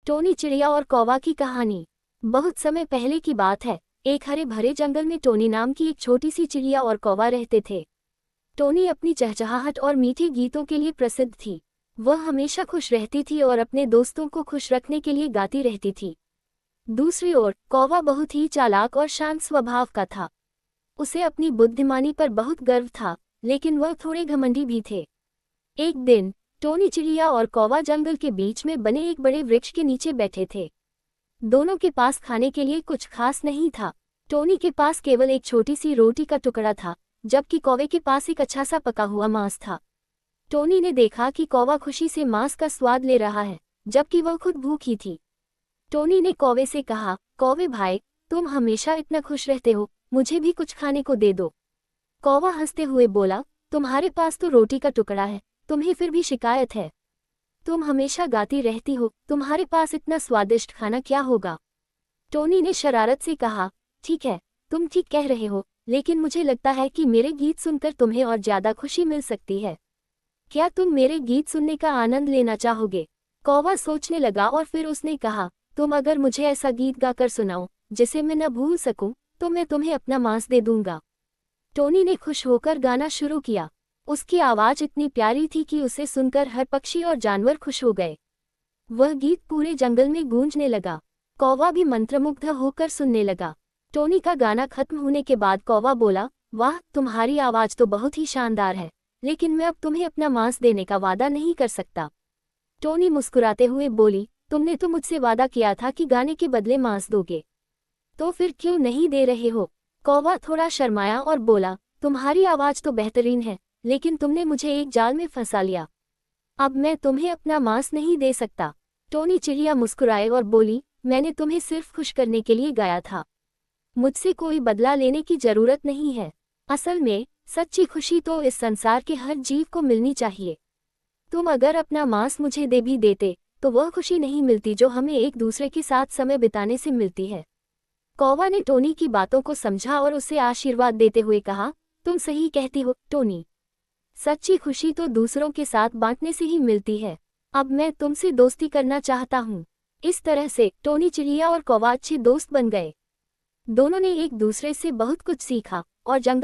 Tony चिड़िया और कौवा की कहानी। बहुत समय पहले की बात है। एक हरे भरे जंगल में टोनी नाम की एक छोटी सी चिड़िया और कौवा रहते थे। टोनी अपनी चहचहाहट और मीठे गीतों के लिए प्रसिद्ध थी। वह हमेशा खुश रहती थी और अपने दोस्तों को खुश रखने के लिए गाती रहती थी। दूसरी ओर कौवा बहुत ही चालाक और शांत स्वभाव का था। उसे अपनी बुद्धिमानी पर बहुत गर्व था, लेकिन वह थोड़े घमंडी भी थे। एक दिन टोनी चिड़िया और कौवा जंगल के बीच में बने एक बड़े वृक्ष के नीचे बैठे थे। दोनों के पास खाने के लिए कुछ खास नहीं था। टोनी के पास केवल एक छोटी सी रोटी का टुकड़ा था, जबकि कौवे के पास एक अच्छा सा पका हुआ मांस था। टोनी ने देखा कि कौवा खुशी से मांस का स्वाद ले रहा है, जबकि वह खुद भूखी थी। टोनी ने कौवे से कहा, कौवे भाई, तुम हमेशा इतना खुश रहते हो, मुझे भी कुछ खाने को दे दो। कौवा हंसते हुए बोला, तुम्हारे पास तो रोटी का टुकड़ा है, तुम्हें फिर भी शिकायत है। तुम हमेशा गाती रहती हो, तुम्हारे पास इतना स्वादिष्ट खाना क्या होगा। टोनी ने शरारत से कहा, ठीक है, तुम ठीक कह रहे हो, लेकिन मुझे लगता है कि मेरे गीत सुनकर तुम्हें और ज्यादा खुशी मिल सकती है। क्या तुम मेरे गीत सुनने का आनंद लेना चाहोगे। कौवा सोचने लगा और फिर उसने कहा, तुम अगर मुझे ऐसा गीत गाकर सुनाओ जिसे मैं न भूल सकूं, तो मैं तुम्हें अपना मांस दे दूंगा। टोनी ने खुश होकर गाना शुरू किया। उसकी आवाज इतनी प्यारी थी कि उसे सुनकर हर पक्षी और जानवर खुश हो गए। वह गीत पूरे जंगल में गूंजने लगा। कौवा भी मंत्रमुग्ध होकर सुनने लगा। टोनी का गाना खत्म होने के बाद कौवा बोला, वाह, तुम्हारी आवाज तो बहुत ही शानदार है, लेकिन मैं अब तुम्हें अपना मांस देने का वादा नहीं कर सकता। टोनी मुस्कुराते हुए बोली, तुमने तो मुझसे वादा किया था कि गाने के बदले मांस दोगे, तो फिर क्यों नहीं दे रहे हो। कौवा थोड़ा शर्माया और बोला, तुम्हारी आवाज तो बेहतरीन है, लेकिन तुमने मुझे एक जाल में फंसा लिया। अब मैं तुम्हें अपना मांस नहीं दे सकता। टोनी चिड़िया मुस्कुराए और बोली, मैंने तुम्हें सिर्फ खुश करने के लिए गाया था, मुझसे कोई बदला लेने की जरूरत नहीं है। असल में सच्ची खुशी तो इस संसार के हर जीव को मिलनी चाहिए। तुम अगर अपना मांस मुझे दे भी देते, तो वह खुशी नहीं मिलती जो हमें एक दूसरे के साथ समय बिताने से मिलती है। कौवा ने टोनी की बातों को समझा और उसे आशीर्वाद देते हुए कहा, तुम सही कहती हो टोनी, सच्ची खुशी तो दूसरों के साथ बांटने से ही मिलती है। अब मैं तुमसे दोस्ती करना चाहता हूँ। इस तरह से टोनी चिड़िया और कौवा अच्छे दोस्त बन गए। दोनों ने एक दूसरे से बहुत कुछ सीखा और जंगल